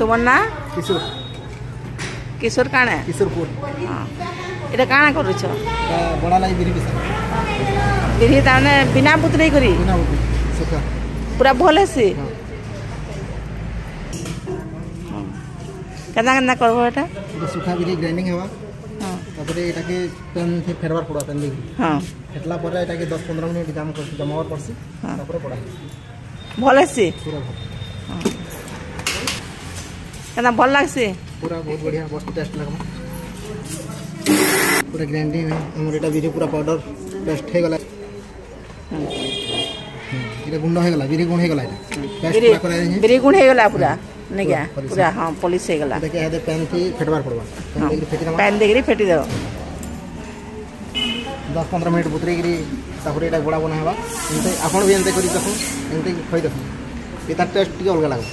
তোমার না কিশোর কিশোর কাণে কিশোরপুর এটা কাଣା করছ বড়া লাই বিরি পিসা বিরি তানে বিনা বুতরে করি বিনা বুতরে সুখা পুরা ভাল আছে কেনা কেনা করবো এটা সুখা বিরি গ্রাইন্ডিং হওয়া তারপরে এটাকে পেন ফেরবার পড়া পেন দিয়ে হ্যাঁ ফেটলা পরে এটাকে 10-15 মিনিট জমাবার পড়ছি তারপরে পড়া ভাল আছে পুরা ভাল কেনা ভাল লাগছে पूरा बहुत बढ़िया बहुत टेस्ट लगा पूरा ग्राइंडिंग हमर एटा बिरी पूरा पाउडर पेस्ट हे गला एटा गुंड हे गला बिरी गुंड हे गला एटा पेस्ट पूरा करा दे बिरी गुंड हे गला पूरा नै क्या पूरा हां पॉलिश हे गला देखे हेदे पैन थी फेटबार पड़वा पैन देगिरी फेटी दो 10-15 मिनट बुतरे गिरी तापर एटा गोड़ा बना हवा एंते आपण भी एंते करी देखो एंते खई देखो एटा टेस्ट टी अलग लागो